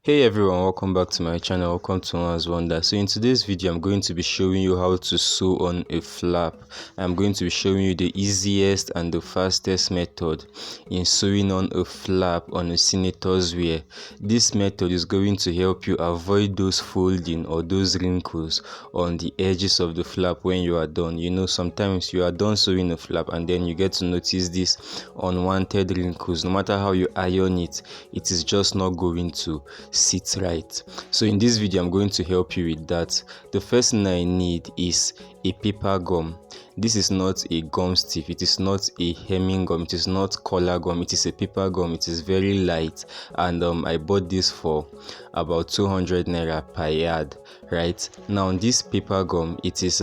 Hey everyone, welcome back to my channel. Welcome to NWA'S Wonder. So in today's video, I'm going to be showing you how to sew on a flap. I'm going to be showing you the easiest and the fastest method in sewing on a flap on a senator's wear. This method is going to help you avoid those folding or those wrinkles on the edges of the flap when you are done. You know, sometimes you are done sewing a flap and then you get to notice these unwanted wrinkles. No matter how you iron it, it is just not going to sit right. So in this video, I'm going to help you with that. The first thing I need is a paper gum. This is not a gum stick, it is not a hemming gum, it is not color gum, it is a paper gum. It is very light, and I bought this for about 200 naira per yard. Right now, this paper gum, it is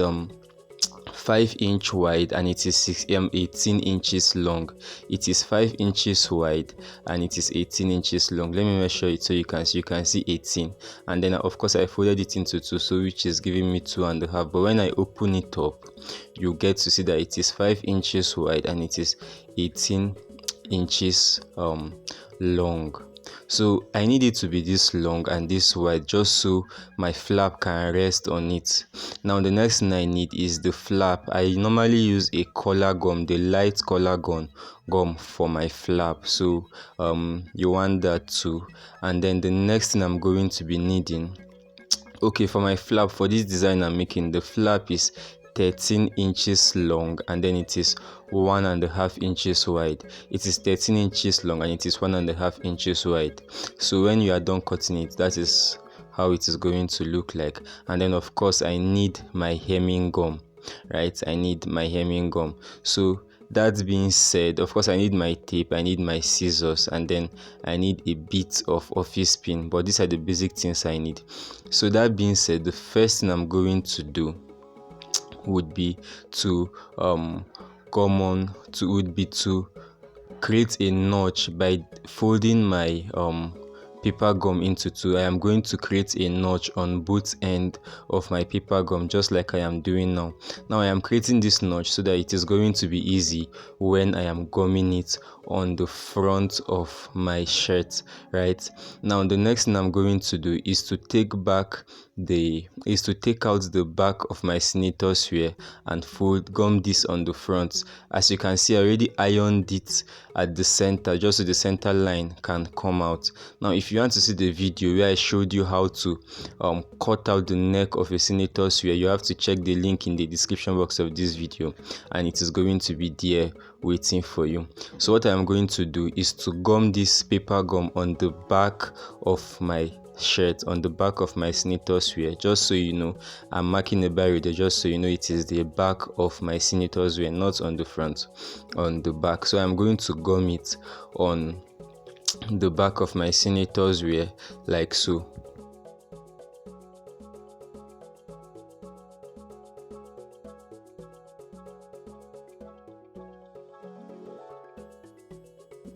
5-inch wide and it is 18 inches long. It is 5 inches wide and it is 18 inches long. Let me measure it so you can see 18, and then of course I folded it into two, so which is giving me 2.5. But when I open it up, you get to see that it is 5 inches wide and it is 18 inches long. So I need it to be this long and this wide just so my flap can rest on it. Now the next thing I need is the flap. I normally use a color gum, the light color gum for my flap, so you want that too. And then the next thing I'm going to be needing, okay, for my flap, for this design I'm making, the flap is 13 inches long and then it is 1.5 inches wide. It is 13 inches long and it is 1.5 inches wide. So when you are done cutting it, that is how it is going to look like. And then of course I need my hemming gum, right? I need my hemming gum. So that being said, of course I need my tape, I need my scissors, and then I need a bit of office pin. But these are the basic things I need. So that being said, the first thing I'm going to do would be to create a notch by folding my paper gum into two. I am going to create a notch on both ends of my paper gum, just like I am doing now. Now I am creating this notch so that it is going to be easy when I am gumming it on the front of my shirt. Right now, the next thing I'm going to do is to take out the back of my senator's wear and gum this on the front. As you can see, I already ironed it at the center just so the center line can come out. Now if you want to see the video where I showed you how to cut out the neck of a senator's wear, you have to check the link in the description box of this video and it is going to be there waiting for you. So what I'm going to do is to gum this paper gum on the back of my shirt, on the back of my senator's wear, just so you know. I'm marking a barrier there just so you know it is the back of my senator's wear, not on the front, on the back. So I'm going to gum it on the back of my senator's wear like so.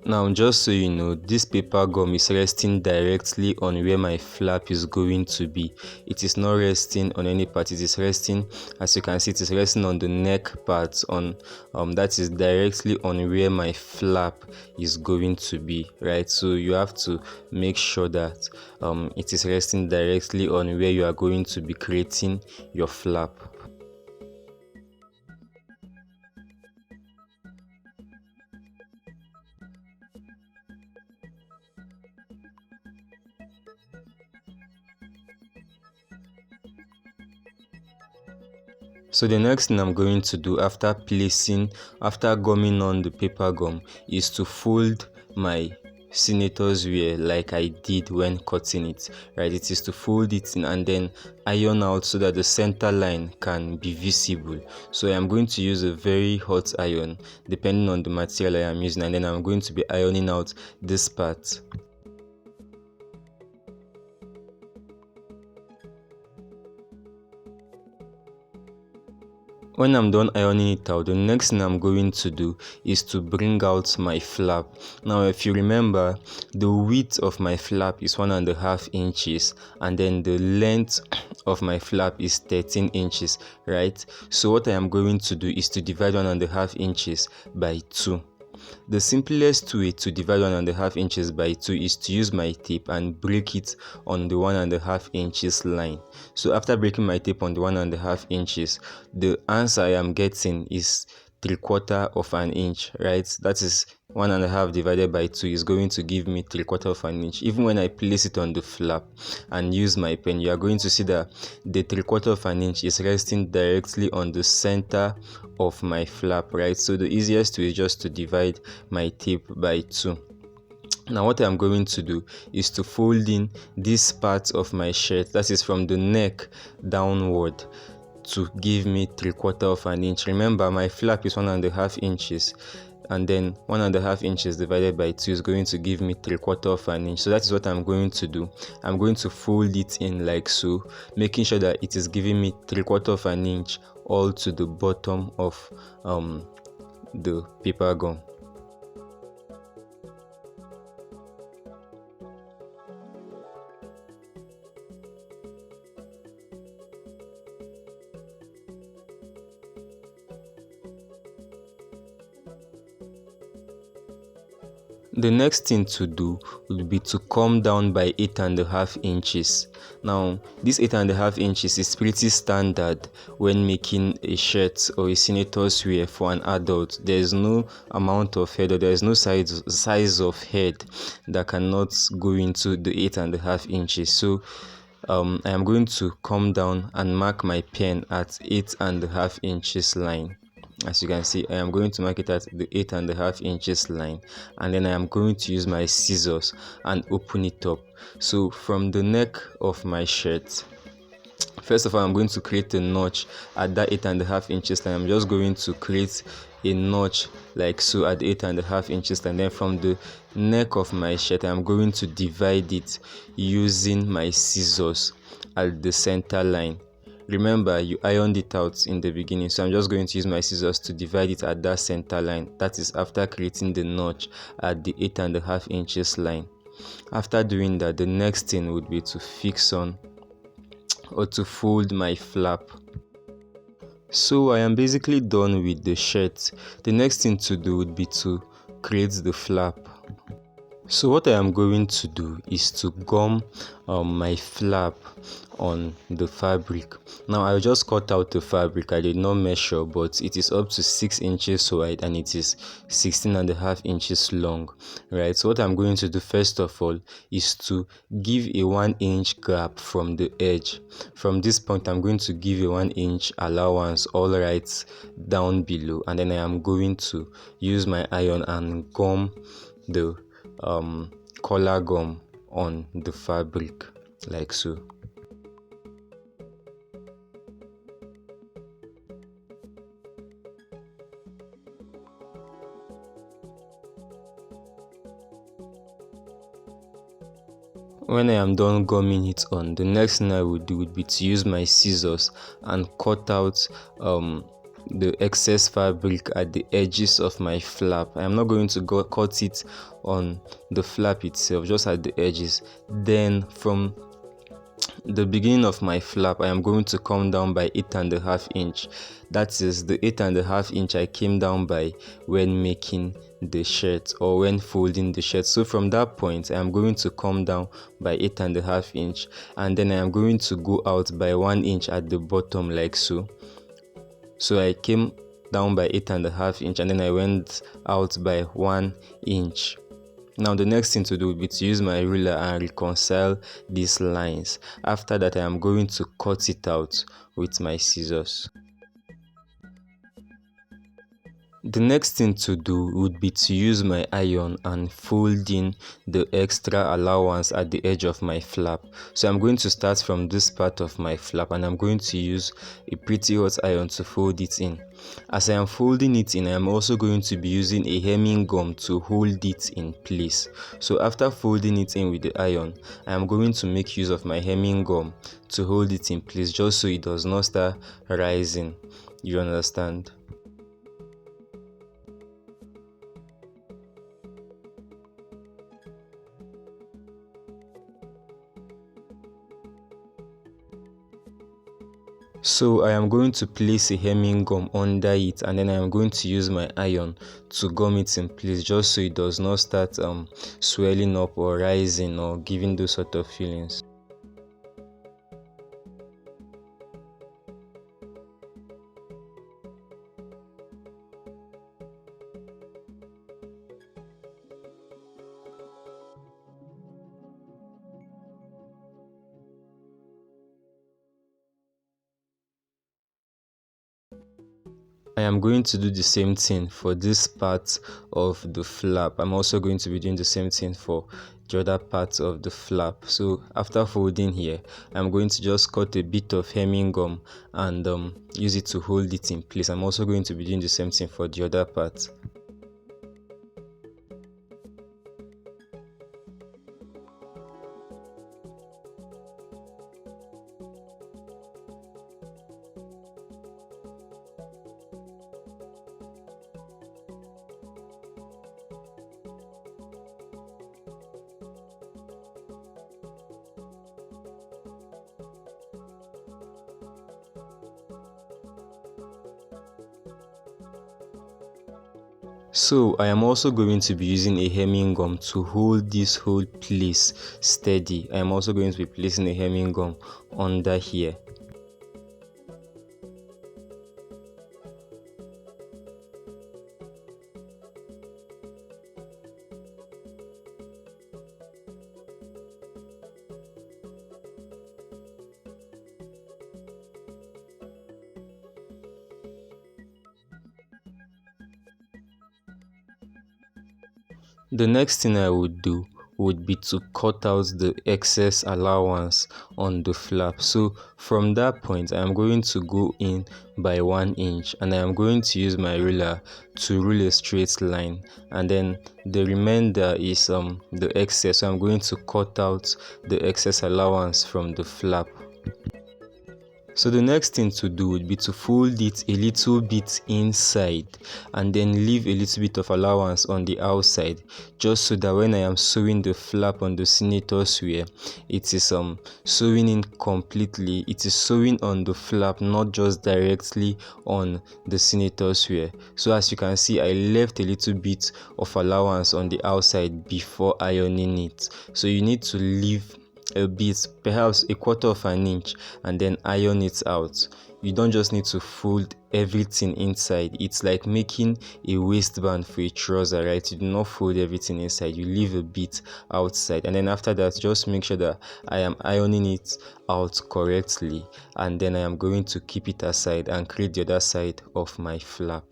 Now just so you know, this paper gum is resting directly on where my flap is going to be. It is not resting on any part. It is resting, as you can see, it is resting on the neck part, on that is directly on where my flap is going to be, right? So you have to make sure that it is resting directly on where you are going to be creating your flap. So the next thing I'm going to do after gumming on the paper gum is to fold my senator's wear like I did when cutting it, right? It is to fold it in and then iron out so that the center line can be visible. So I am going to use a very hot iron depending on the material I am using, and then I'm going to be ironing out this part. When I'm done ironing it out, the next thing I'm going to do is to bring out my flap. Now if you remember, the width of my flap is 1.5 inches and then the length of my flap is 13 inches, right? So what I am going to do is to divide 1.5 inches by 2. The simplest way to divide 1.5 inches by 2 is to use my tape and break it on the 1.5 inches line. So after breaking my tape on the 1.5 inches, the answer I am getting is 3/4 of an inch, right? That is 1.5 divided by 2 is going to give me 3/4 of an inch. Even when I place it on the flap and use my pen, you are going to see that the 3/4 of an inch is resting directly on the center of my flap, right? So the easiest way is just to divide my tape by 2. Now what I'm going to do is to fold in this part of my shirt, that is from the neck downward, to give me 3/4 of an inch. Remember, my flap is 1.5 inches, and then 1.5 inches divided by 2 is going to give me 3/4 of an inch. So that is what I'm going to do. I'm going to fold it in like so, making sure that it is giving me 3/4 of an inch all to the bottom of the paper gum. The next thing to do would be to come down by 8.5 inches. Now, this 8.5 inches is pretty standard when making a shirt or a senator's wear for an adult. There is no amount of head, or there is no size of head that cannot go into the 8.5 inches. So I am going to come down and mark my pen at 8.5 inches line. As you can see, I am going to mark it at the 8.5 inches line, and then I am going to use my scissors and open it up. So from the neck of my shirt, first of all, I'm going to create a notch at that 8.5 inches line. I'm just going to create a notch like so at the 8.5 inches, and then from the neck of my shirt, I'm going to divide it using my scissors at the center line. Remember, you ironed it out in the beginning, so I'm just going to use my scissors to divide it at that center line. That is after creating the notch at the 8.5 inches line. After doing that, the next thing would be to fix on or to fold my flap. So I am basically done with the shirt. The next thing to do would be to create the flap. So what I am going to do is to gum my flap on the fabric. Now I just cut out the fabric. I did not measure, but it is up to 6 inches wide and it is 16.5 inches long, right? So what I'm going to do first of all is to give a 1 inch gap from the edge. From this point, I'm going to give a 1 inch allowance all right down below, and then I am going to use my iron and gum the collar gum on the fabric like so. When I am done gumming it on, the next thing I would do would be to use my scissors and cut out the excess fabric at the edges of my flap. I am not going to cut it on the flap itself, just at the edges. Then from the beginning of my flap, I am going to come down by 8.5 inch. That is the 8.5 inch I came down by when making the shirt or when folding the shirt. So from that point, I am going to come down by 8.5 inch, and then I am going to go out by 1 inch at the bottom like so. So I came down by 8.5 inch and then I went out by 1 inch. Now the next thing to do will be to use my ruler and reconcile these lines. After that, I am going to cut it out with my scissors. The next thing to do would be to use my iron and fold in the extra allowance at the edge of my flap. So I'm going to start from this part of my flap and I'm going to use a pretty hot iron to fold it in. As I am folding it in, I am also going to be using a hemming gum to hold it in place. So after folding it in with the iron, I am going to make use of my hemming gum to hold it in place, just so it does not start rising. You understand? So I am going to place a hemming gum under it, and then I am going to use my iron to gum it in place, just so it does not start swelling up or rising or giving those sort of feelings. I am going to do the same thing for this part of the flap. I'm also going to be doing the same thing for the other part of the flap. So after folding here, I'm going to just cut a bit of hemming gum and use it to hold it in place. I'm also going to be doing the same thing for the other part. So I am also going to be using a hemming gum to hold this whole place steady. I am also going to be placing a hemming gum under here. The next thing I would do would be to cut out the excess allowance on the flap. So from that point, I am going to go in by 1 inch, and I am going to use my ruler to rule a straight line, and then the remainder is the excess. So I'm going to cut out the excess allowance from the flap. So the next thing to do would be to fold it a little bit inside and then leave a little bit of allowance on the outside, just so that when I am sewing the flap on the senator's wear, it is sewing in completely. It is sewing on the flap, not just directly on the senator's wear. So as you can see, I left a little bit of allowance on the outside before ironing it. So you need to leave a bit, perhaps a quarter of an inch, and then iron it out. You don't just need to fold everything inside. It's like making a waistband for a trouser, right? You do not fold everything inside, you leave a bit outside, and then after that, just make sure that I am ironing it out correctly, and then I am going to keep it aside and create the other side of my flap.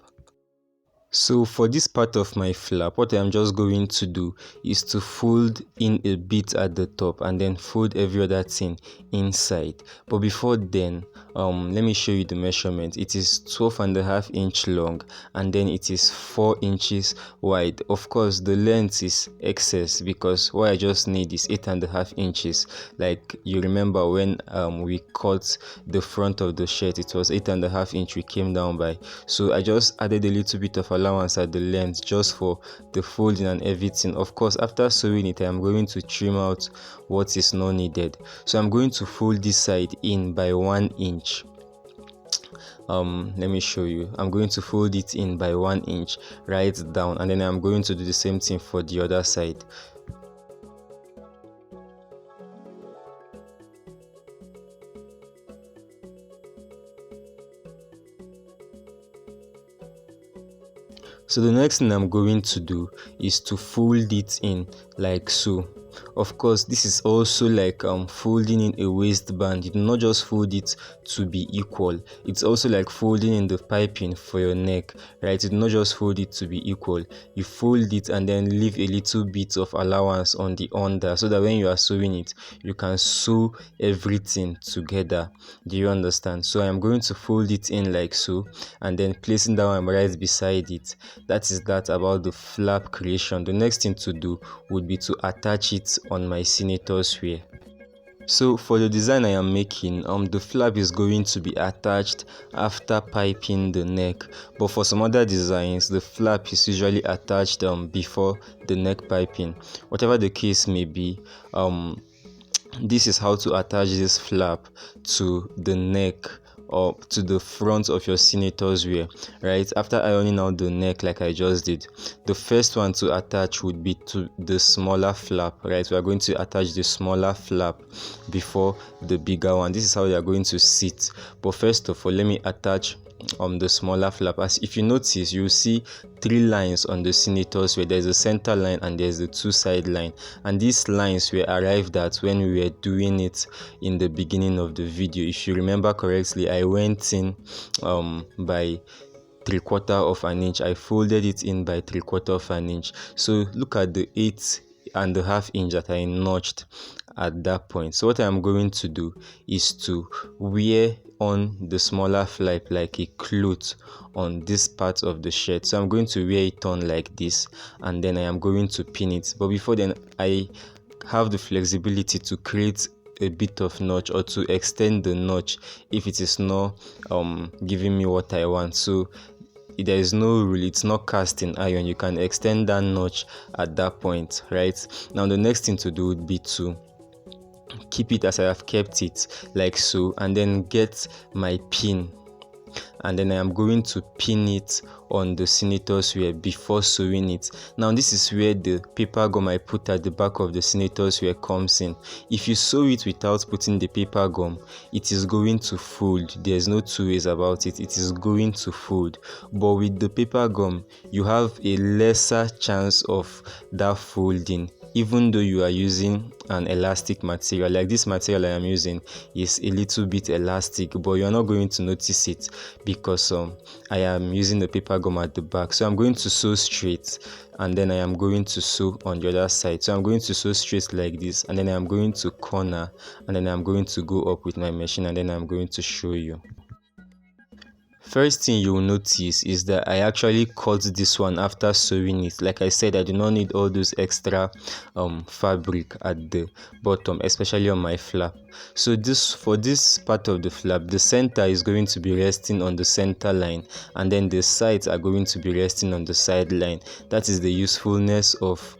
So for this part of my flap, what I'm just going to do is to fold in a bit at the top and then fold every other thing inside. But before then, let me show you the measurement. It is 12.5 inch long, and then it is 4 inches wide. Of course, the length is excess because what I just need is 8.5 inches. Like you remember when we cut the front of the shirt, it was 8.5 inch we came down by. So I just added a little bit of allowance at the length just for the folding and everything. Of course, after sewing it, I'm going to trim out what is not needed. So I'm going to fold this side in by 1 inch. Let me show you. I'm going to fold it in by 1 inch right down, and then I'm going to do the same thing for the other side. So the next thing I'm going to do is to fold it in like so. Of course, this is also like folding in a waistband. You do not just fold it to be equal. It's also like folding in the piping for your neck, right? You do not just fold it to be equal. You fold it and then leave a little bit of allowance on the under, so that when you are sewing it, you can sew everything together. Do you understand? So I am going to fold it in like so, and then placing that one right beside it. That is that about the flap creation. The next thing to do would be to attach it on my senator's wear. So for the design I am making, the flap is going to be attached after piping the neck, but for some other designs, the flap is usually attached before the neck piping. Whatever the case may be, this is how to attach this flap to the neck or to the front of your senator's wear, right? After ironing out the neck like I just did, the first one to attach would be to the smaller flap, right? We are going to attach the smaller flap before the bigger one. This is how they are going to sit. But first of all, let me attach the smaller flap. As if you notice, you see 3 lines on the senators where there's a center line and there's the 2 side line, and these lines were arrived at when we were doing it in the beginning of the video. If you remember correctly, I went in by 3/4 of an inch. I folded it in by 3/4 of an inch. So look at the 8.5 inch that I notched at that point. So what I'm going to do is to wear on the smaller flap like a cloth on this part of the shirt. So I'm going to wear it on like this, and then I am going to pin it. But before then, I have the flexibility to create a bit of notch or to extend the notch if it is not giving me what I want. So there is no rule, it's not cast in iron. You can extend that notch at that point, right? Now the next thing to do would be to keep it as I have kept it, like so, and then get my pin, and then I am going to pin it on the senator's wear before sewing it. Now this is where the paper gum I put at the back of the senator's wear comes in. If you sew it without putting the paper gum, it is going to fold. There's no two ways about it. It is going to fold. But with the paper gum, you have a lesser chance of that folding, even though you are using an elastic material. Like this material I am using is a little bit elastic, but you are not going to notice it because I am using the paper gum at the back. So I'm going to sew straight, and then I am going to sew on the other side. So I'm going to sew straight like this, and then I am going to corner, and then I'm going to go up with my machine, and then I'm going to show you. First thing you will notice is that I actually cut this one after sewing it. Like I said, I do not need all those extra fabric at the bottom, especially on my flap. So for this part of the flap, the center is going to be resting on the center line, and then the sides are going to be resting on the side line. That is the usefulness of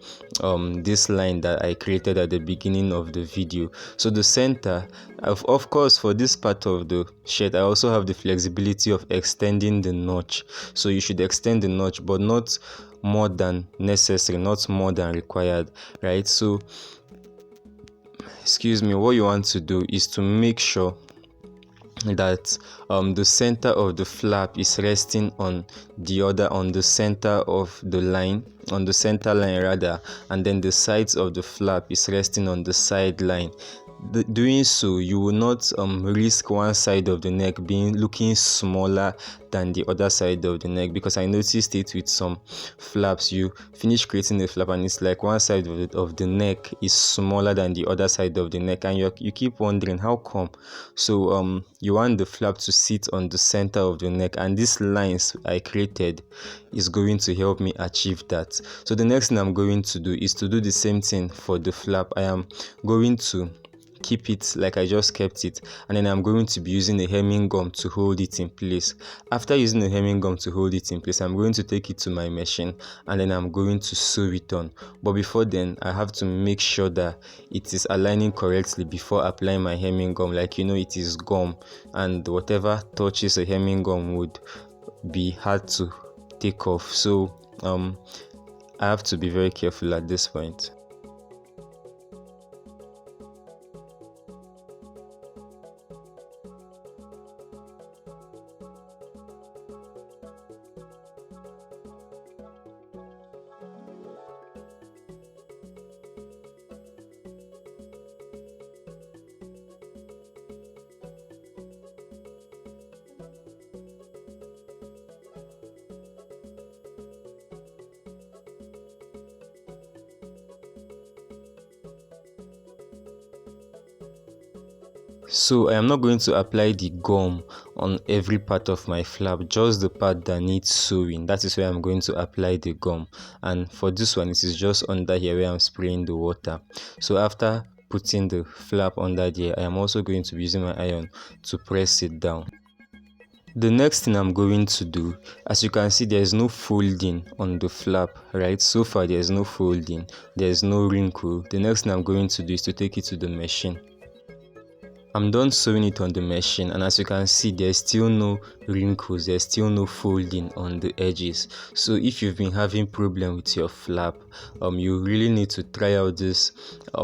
this line that I created at the beginning of the video. So the center, of course, for this part of the shirt, I also have the flexibility of extending the notch. So you should extend the notch, but not more than necessary, not more than required, right? So what you want to do is to make sure that the center of the flap is resting on the center of the line, on the center line rather, and then the sides of the flap is resting on the side line. Doing so, you will not risk one side of the neck looking smaller than the other side of the neck, because I noticed it with some flaps. You finish creating the flap and it's like one side of the neck is smaller than the other side of the neck, and you keep wondering how come. So you want the flap to sit on the center of the neck, and these lines I created is going to help me achieve that. So the next thing I'm going to do is to do the same thing for the flap. I am going to keep it like I just kept it, and then I'm going to be using a hemming gum to hold it in place. After using the hemming gum to hold it in place, I'm going to take it to my machine, and then I'm going to sew it on. But before then, I have to make sure that it is aligning correctly before applying my hemming gum. Like, it is gum, and whatever touches a hemming gum would be hard to take off. So I have to be very careful at this point. So I am not going to apply the gum on every part of my flap, just the part that needs sewing. That is where I'm going to apply the gum. And for this one, it is just under here where I'm spraying the water. So after putting the flap under there, I am also going to be using my iron to press it down. The next thing I'm going to do, as you can see, there is no folding on the flap, right? So far there is no folding, there is no wrinkle. The next thing I'm going to do is to take it to the machine. I'm done sewing it on the machine, and as you can see, there's still no wrinkles, there's still no folding on the edges. So if you've been having problem with your flap, you really need to try out this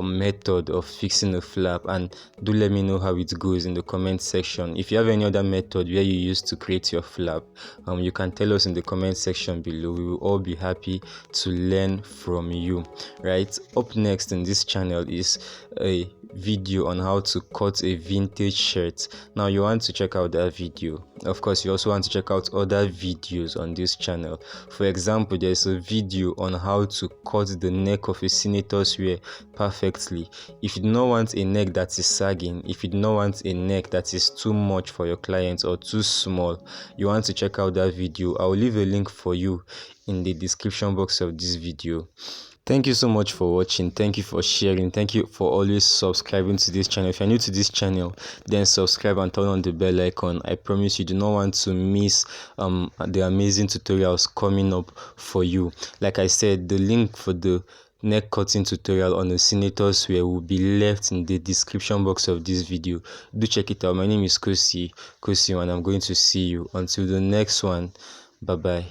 method of fixing a flap, and do let me know how it goes in the comment section. If you have any other method where you use to create your flap, you can tell us in the comment section below. We will all be happy to learn from you. Right, up next in this channel is a video on how to cut a vintage shirt. Now you want to check out that video. Of course, you also want to check out other videos on this channel. For example, there's a video on how to cut the neck of a senator's wear perfectly. If you do not want a neck that is sagging, if you do not want a neck that is too much for your clients or too small, you want to check out that video. I'll leave a link for you in the description box of this video. Thank you so much for watching. Thank you for sharing. Thank you for always subscribing to this channel. If you're new to this channel, then subscribe and turn on the bell icon. I promise you do not want to miss the amazing tutorials coming up for you. Like I said, the link for the neck cutting tutorial on the senator's wear will be left in the description box of this video. Do check it out. My name is Kosi, and I'm going to see you until the next one. Bye bye.